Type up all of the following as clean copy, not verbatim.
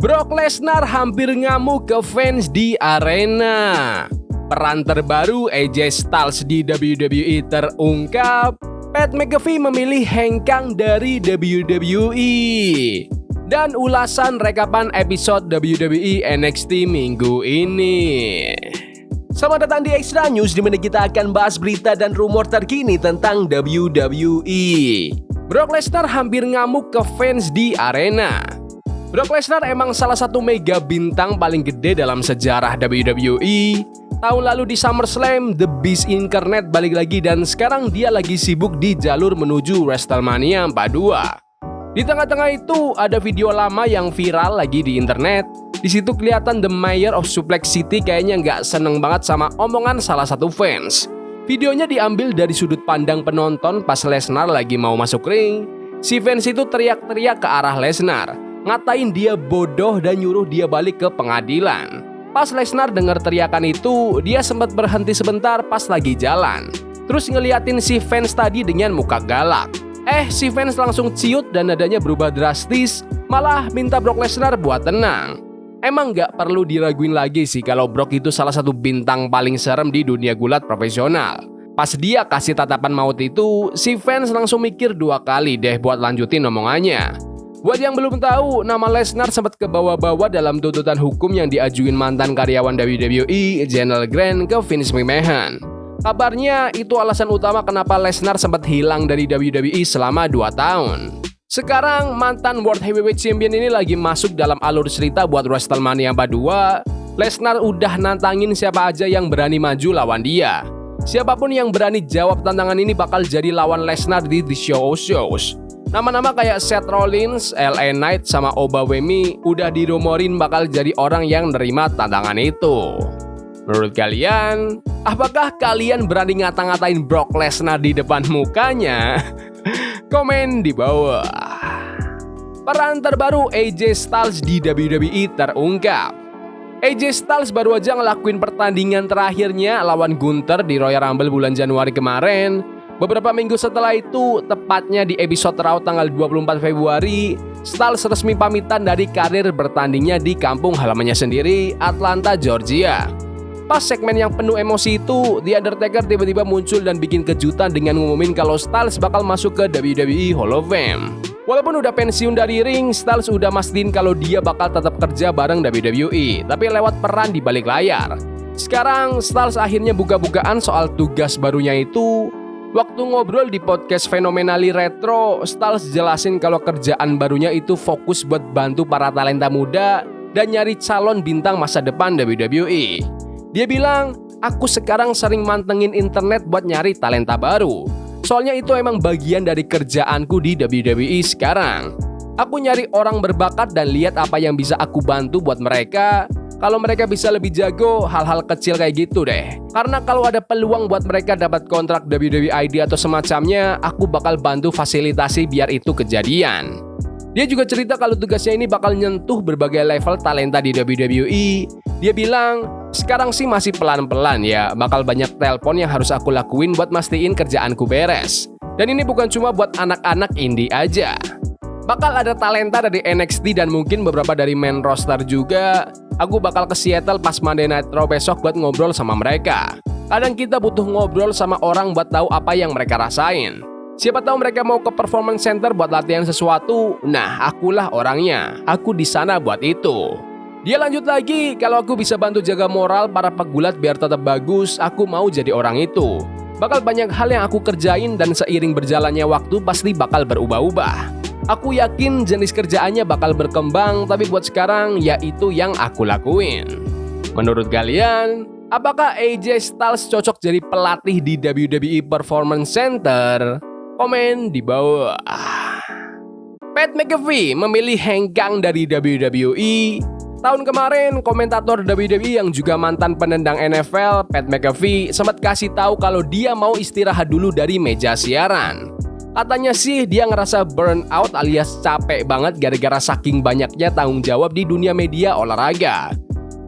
Brock Lesnar hampir ngamuk ke fans di arena. Peran terbaru AJ Styles di WWE terungkap. Pat McAfee memilih hengkang dari WWE. Dan ulasan rekapan episode WWE NXT minggu ini. Selamat datang di Extra News, di mana kita akan bahas berita dan rumor terkini tentang WWE. Brock Lesnar hampir ngamuk ke fans di arena. Brock Lesnar emang salah satu mega bintang paling gede dalam sejarah WWE. Tahun lalu di SummerSlam, The Beast Incarnate balik lagi dan sekarang dia lagi sibuk di jalur menuju WrestleMania 42. Di tengah-tengah itu ada video lama yang viral lagi di internet. Di situ kelihatan The Mayor of Suplex City kayaknya nggak seneng banget sama omongan salah satu fans. Videonya diambil dari sudut pandang penonton pas Lesnar lagi mau masuk ring. Si fans itu teriak-teriak ke arah Lesnar, ngatain dia bodoh dan nyuruh dia balik ke pengadilan. Pas Lesnar dengar teriakan itu, dia sempat berhenti sebentar pas lagi jalan. Terus ngeliatin si fans tadi dengan muka galak. Si fans langsung ciut dan nadanya berubah drastis, malah minta Brock Lesnar buat tenang. Emang gak perlu diraguin lagi sih kalau Brock itu salah satu bintang paling serem di dunia gulat profesional. Pas dia kasih tatapan maut itu, si fans langsung mikir 2 kali deh buat lanjutin omongannya. Buat yang belum tahu, nama Lesnar sempat kebawa-bawa dalam tuntutan hukum yang diajuin mantan karyawan WWE, General Grant, ke Vince McMahon. Kabarnya itu alasan utama kenapa Lesnar sempat hilang dari WWE selama 2 tahun. Sekarang mantan World Heavyweight Champion ini lagi masuk dalam alur cerita buat WrestleMania 42. Lesnar udah nantangin siapa aja yang berani maju lawan dia. Siapapun yang berani jawab tantangan ini bakal jadi lawan Lesnar di The Shows. Nama-nama kayak Seth Rollins, LA Knight, sama Obawemi udah dirumorin bakal jadi orang yang nerima tantangan itu. Menurut kalian, apakah kalian berani ngata-ngatain Brock Lesnar di depan mukanya? Komen di bawah. Peran terbaru AJ Styles di WWE terungkap. AJ Styles baru aja ngelakuin pertandingan terakhirnya lawan Gunther di Royal Rumble bulan Januari kemarin. Beberapa minggu setelah itu, tepatnya di episode Raw tanggal 24 Februari, Styles resmi pamitan dari karir bertandingnya di kampung halamannya sendiri, Atlanta, Georgia. Pas segmen yang penuh emosi itu, The Undertaker tiba-tiba muncul dan bikin kejutan dengan ngumumin kalau Styles bakal masuk ke WWE Hall of Fame. Walaupun udah pensiun dari ring, Styles udah mastiin kalau dia bakal tetap kerja bareng WWE, tapi lewat peran di balik layar. Sekarang, Styles akhirnya buka-bukaan soal tugas barunya itu. Waktu ngobrol di podcast Fenomenally Retro, Styles jelasin kalau kerjaan barunya itu fokus buat bantu para talenta muda dan nyari calon bintang masa depan WWE. Dia bilang, aku sekarang sering mantengin internet buat nyari talenta baru. Soalnya itu emang bagian dari kerjaanku di WWE sekarang. Aku nyari orang berbakat dan lihat apa yang bisa aku bantu buat mereka. Kalau mereka bisa lebih jago, hal-hal kecil kayak gitu deh. Karena kalau ada peluang buat mereka dapat kontrak WWE ID atau semacamnya, aku bakal bantu fasilitasi biar itu kejadian. Dia juga cerita kalau tugasnya ini bakal nyentuh berbagai level talenta di WWE. Dia bilang, sekarang sih masih pelan-pelan ya, bakal banyak telepon yang harus aku lakuin buat mastiin kerjaanku beres. Dan ini bukan cuma buat anak-anak indie aja. Bakal ada talenta dari NXT dan mungkin beberapa dari main roster juga. Aku bakal ke Seattle pas Monday Night Raw besok buat ngobrol sama mereka. Kadang kita butuh ngobrol sama orang buat tahu apa yang mereka rasain. Siapa tahu mereka mau ke performance center buat latihan sesuatu. Nah, akulah orangnya. Aku di sana buat itu. Dia lanjut lagi, kalau aku bisa bantu jaga moral para pegulat biar tetap bagus, aku mau jadi orang itu. Bakal banyak hal yang aku kerjain dan seiring berjalannya waktu pasti bakal berubah-ubah. Aku yakin jenis kerjaannya bakal berkembang, tapi buat sekarang ya itu yang aku lakuin. Menurut kalian, apakah AJ Styles cocok jadi pelatih di WWE Performance Center? Komen di bawah. Pat McAfee memilih hengkang dari WWE. Tahun kemarin, komentator WWE yang juga mantan penendang NFL, Pat McAfee, sempat kasih tahu kalau dia mau istirahat dulu dari meja siaran. Katanya sih dia ngerasa burnout alias capek banget gara-gara saking banyaknya tanggung jawab di dunia media olahraga.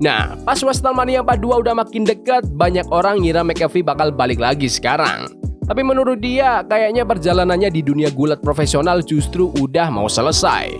Nah, pas WrestleMania 42 udah makin dekat, banyak orang ngira McAfee bakal balik lagi sekarang. Tapi menurut dia, kayaknya perjalanannya di dunia gulat profesional justru udah mau selesai.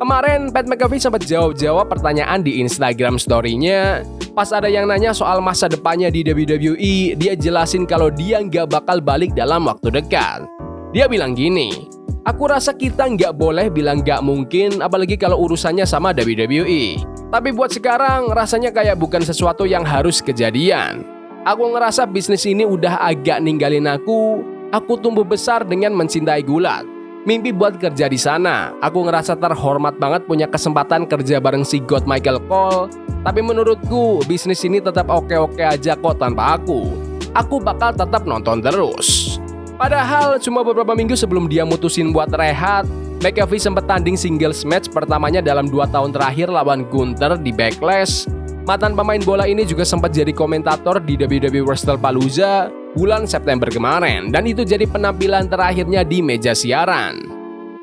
Kemarin Pat McAfee sempat jawab pertanyaan di Instagram story-nya. Pas ada yang nanya soal masa depannya di WWE, dia jelasin kalau dia nggak bakal balik dalam waktu dekat. Dia bilang gini, "Aku rasa kita nggak boleh bilang nggak mungkin, apalagi kalau urusannya sama WWE. Tapi buat sekarang rasanya kayak bukan sesuatu yang harus kejadian. Aku ngerasa bisnis ini udah agak ninggalin aku. Aku tumbuh besar dengan mencintai gulat. Mimpi buat kerja di sana. Aku ngerasa terhormat banget punya kesempatan kerja bareng si God Michael Cole. Tapi menurutku bisnis ini tetap oke-oke aja kok tanpa aku. Aku bakal tetap nonton terus." Padahal cuma beberapa minggu sebelum dia mutusin buat rehat, McAfee sempat tanding singles match pertamanya dalam 2 tahun terakhir lawan Gunther di Backlash. Mantan pemain bola ini juga sempat jadi komentator di WWE WrestlePalooza bulan September kemarin, dan itu jadi penampilan terakhirnya di meja siaran.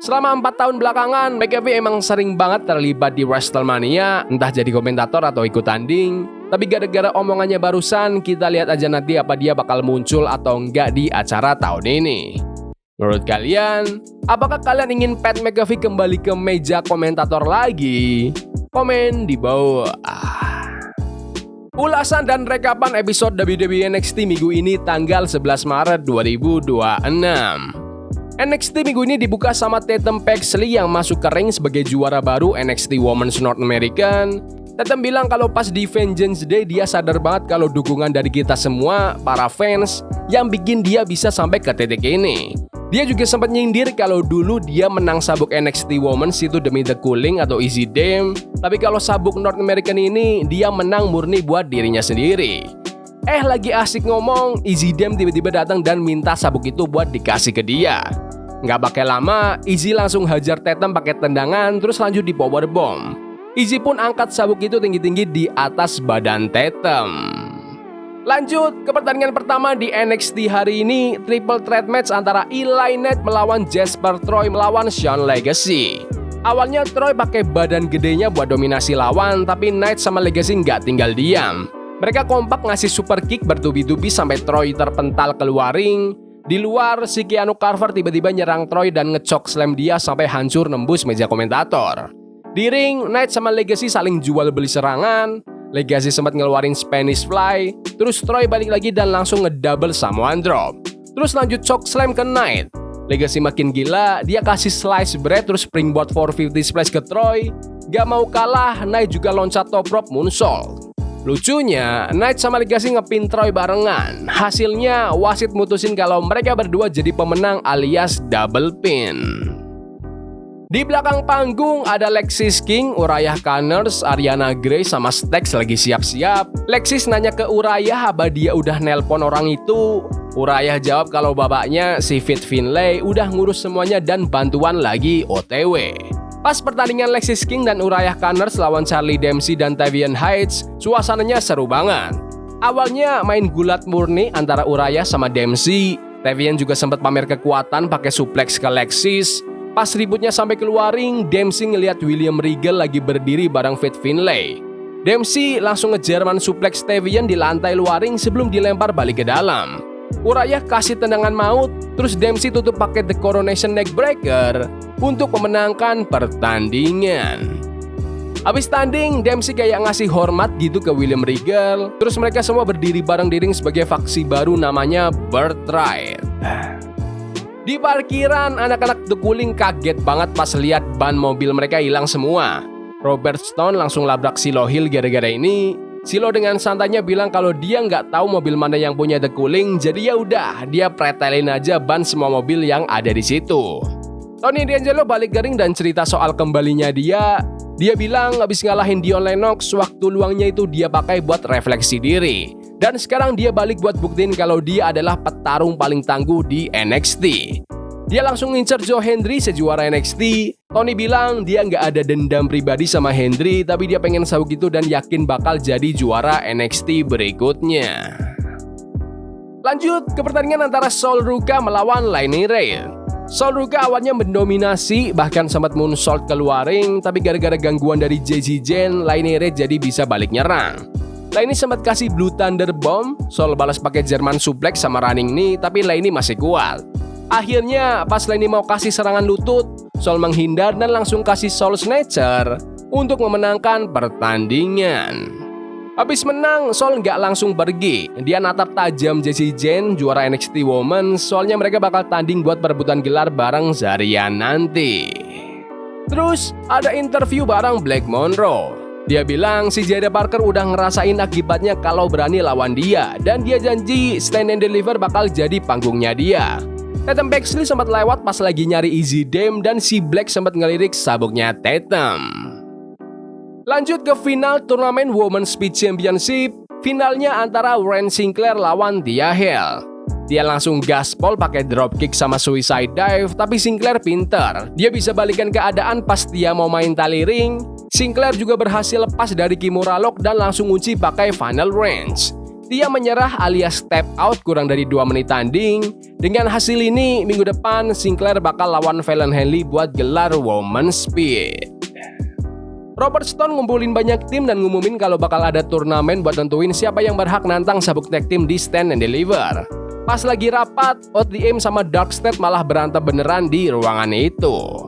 Selama 4 tahun belakangan, McAfee emang sering banget terlibat di WrestleMania, entah jadi komentator atau ikut tanding. Tapi gara-gara omongannya barusan, kita lihat aja nanti apa dia bakal muncul atau enggak di acara tahun ini. Menurut kalian, apakah kalian ingin Pat McAfee kembali ke meja komentator lagi? Komen di bawah. Ulasan dan rekapan episode WWE NXT minggu ini tanggal 11 Maret 2026. NXT minggu ini dibuka sama Tatum Paxley yang masuk ke ring sebagai juara baru NXT Women's North American. Tatum bilang kalau pas di Vengeance Day dia sadar banget kalau dukungan dari kita semua, para fans, yang bikin dia bisa sampai ke titik ini. Dia juga sempat nyindir kalau dulu dia menang sabuk NXT Women's itu demi The Cooling atau Easy Dame, tapi kalau sabuk North American ini dia menang murni buat dirinya sendiri. Lagi asik ngomong, Easy Dame tiba-tiba datang dan minta sabuk itu buat dikasih ke dia. Nggak pakai lama, Easy langsung hajar Tatum pakai tendangan terus lanjut di powerbomb. Easy pun angkat sabuk itu tinggi-tinggi di atas badan Tatum. Lanjut ke pertandingan pertama di NXT hari ini, triple threat match antara Eli Knight melawan Jasper Troy melawan Sean Legacy. Awalnya Troy pakai badan gedenya buat dominasi lawan, tapi Knight sama Legacy nggak tinggal diam. Mereka kompak ngasih super kick bertubi-tubi sampai Troy terpental keluar ring. Di luar, si Keanu Carver tiba-tiba nyerang Troy dan ngechok slam dia sampai hancur nembus meja komentator. Di ring, Knight sama Legacy saling jual beli serangan. Legacy sempat ngeluarin Spanish Fly, terus Troy balik lagi dan langsung ngedouble Samoan Drop. Terus lanjut choke slam ke Knight. Legacy makin gila, dia kasih slice bread terus springboard 450 splash ke Troy. Gak mau kalah, Knight juga loncat top rope moonsault. Lucunya, Knight sama Legacy ngepin Troy barengan. Hasilnya, wasit mutusin kalau mereka berdua jadi pemenang alias double pin. Di belakang panggung ada Lexis King, Uriah Connors, Ariana Grace sama Stax lagi siap-siap. Lexis nanya ke Uriah apa dia udah nelpon orang itu. Uriah jawab kalau babaknya si Fit Finlay udah ngurus semuanya dan bantuan lagi OTW. Pas pertandingan Lexis King dan Uriah Connors lawan Charlie Dempsey dan Tavian Heights, suasananya seru banget. Awalnya main gulat murni antara Uriah sama Dempsey. Tavian juga sempat pamer kekuatan pakai suplex ke Lexis. Pas ributnya sampai keluar ring, Dempsey ngeliat William Regal lagi berdiri bareng Fit Finlay. Dempsey langsung nge-German suplex Tavian di lantai luar ring sebelum dilempar balik ke dalam. Uriah kasih tendangan maut, terus Dempsey tutup pakai The Coronation Neckbreaker untuk memenangkan pertandingan. Habis tanding, Dempsey kayak ngasih hormat gitu ke William Regal, terus mereka semua berdiri bareng di ring sebagai faksi baru namanya Birthright. Di parkiran, anak-anak The Cooling kaget banget pas lihat ban mobil mereka hilang semua. Robert Stone langsung labrak Silo Hill gara-gara ini. Silo dengan santainya bilang kalau dia nggak tahu mobil mana yang punya The Cooling, jadi ya udah dia pretelin aja ban semua mobil yang ada di situ. Tony D'Angelo balik garing dan cerita soal kembalinya dia. Dia bilang abis ngalahin Dion Lennox, waktu luangnya itu dia pakai buat refleksi diri. Dan sekarang dia balik buat buktiin kalau dia adalah petarung paling tangguh di NXT. Dia langsung ngincer Joe Hendry sejuara NXT. Tony bilang dia nggak ada dendam pribadi sama Hendry, tapi dia pengen sabuk itu dan yakin bakal jadi juara NXT berikutnya. Lanjut ke pertandingan antara Sol Ruka melawan Lainey Ray. Sol Ruka awalnya mendominasi, bahkan sempat moonsault keluar ring, tapi gara-gara gangguan dari JJ Jane, Lainey Ray jadi bisa balik nyerang. Lainey sempat kasih Blue Thunder Bomb, Sol balas pakai German Suplex sama running knee, tapi Lainey masih kuat. Akhirnya pas Lainey mau kasih serangan lutut, Sol menghindar dan langsung kasih Soul Snatcher untuk memenangkan pertandingan. Habis menang, Sol nggak langsung pergi. Dia natap tajam Jessie Jane, juara NXT Women, soalnya mereka bakal tanding buat perebutan gelar bareng Zaryan nanti. Terus ada interview bareng Black Monroe. Dia bilang si Jada Parker udah ngerasain akibatnya kalau berani lawan dia, dan dia janji Stand and Deliver bakal jadi panggungnya dia. Tatum Paxley sempat lewat pas lagi nyari Easy Dame dan si Black sempat ngelirik sabuknya Tatum. Lanjut ke final turnamen Women's Speed Championship. Finalnya antara Wren Sinclair lawan Thea Hale. Dia langsung gaspol pakai dropkick sama suicide dive, tapi Sinclair pinter. Dia bisa balikan keadaan pas Thea mau main tali ring. Sinclair juga berhasil lepas dari Kimura Lock dan langsung kunci pakai Final Range. Thea menyerah alias step out kurang dari 2 menit tanding. Dengan hasil ini, minggu depan Sinclair bakal lawan Fallon Henley buat gelar Women's Speed. Robert Stone ngumpulin banyak tim dan ngumumin kalau bakal ada turnamen buat tentuin siapa yang berhak nantang sabuk tag team di Stand and Deliver. Pas lagi rapat, ODM sama Darkstead malah berantem beneran di ruangan itu.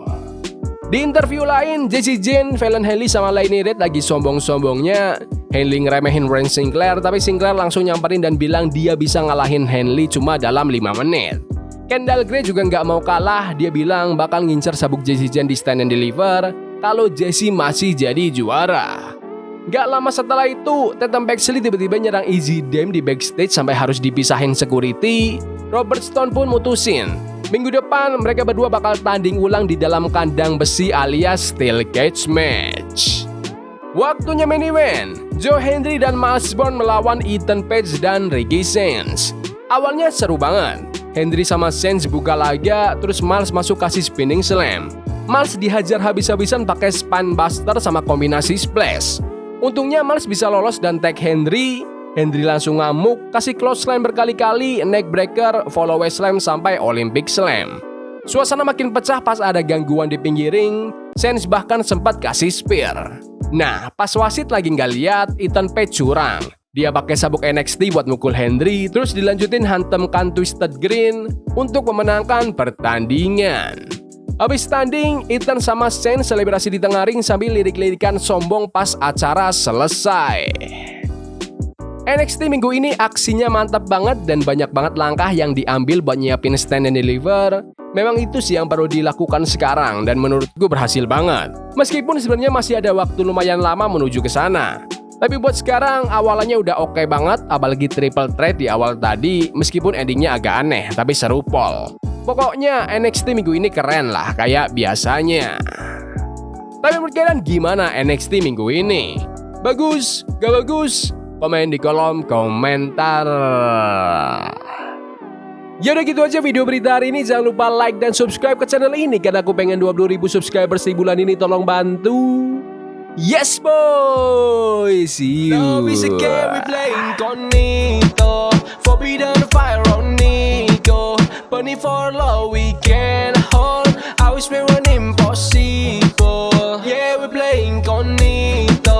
Di interview lain, Jessie Jane, Fallon Henley sama Lainey Red lagi sombong-sombongnya. Henley ngeremehin Wren Sinclair, tapi Sinclair langsung nyamperin dan bilang dia bisa ngalahin Henley cuma dalam 5 menit. Kendall Gray juga nggak mau kalah, dia bilang bakal ngincer sabuk Jessie Jane di Stand and Deliver kalau Jessie masih jadi juara. Gak lama setelah itu, Tatum Paxley tiba-tiba nyerang Easy Dame di backstage sampai harus dipisahin security. Robert Stone pun mutusin, minggu depan mereka berdua bakal tanding ulang di dalam kandang besi alias Steel Cage Match. Waktunya main event, Joe Hendry dan Miles Bourne melawan Ethan Page dan Ricky Sainz. Awalnya seru banget, Hendry sama Sainz buka laga, terus Miles masuk kasih spinning slam. Miles dihajar habis-habisan pakai spine buster sama kombinasi splash. Untungnya Miles bisa lolos dan tag Hendry. Hendry langsung ngamuk, kasih close slam berkali-kali, neck breaker, follow away slam sampai Olympic slam. Suasana makin pecah pas ada gangguan di pinggir ring. Sainz bahkan sempat kasih spear. Nah, pas wasit lagi nggak lihat, Ethan Page curang. Dia pakai sabuk NXT buat mukul Hendry, terus dilanjutin hantamkan Twisted Green untuk memenangkan pertandingan. Habis tanding, Ethan sama Sainz selebrasi di tengah ring sambil lirik-lirikan sombong pas acara selesai. NXT minggu ini aksinya mantap banget dan banyak banget langkah yang diambil buat nyiapin Stand and Deliver. Memang itu sih yang perlu dilakukan sekarang dan menurut gue berhasil banget. Meskipun sebenarnya masih ada waktu lumayan lama menuju ke sana. Tapi buat sekarang awalannya udah oke banget, apalagi triple threat di awal tadi meskipun endingnya agak aneh tapi seru pol. Pokoknya NXT minggu ini keren lah kayak biasanya. Tapi menurut kalian gimana NXT minggu ini? Bagus? Gak bagus? Komen di kolom komentar. Ya udah gitu aja video berita hari ini. Jangan lupa like dan subscribe ke channel ini karena aku pengen 20.000 subscribers di bulan ini. Tolong bantu. Yes boy, see you. Love is a game we play incognito. Forbidden fire on Nico. Bunny for love we can hold. I wish we were impossible. Yeah, we play incognito.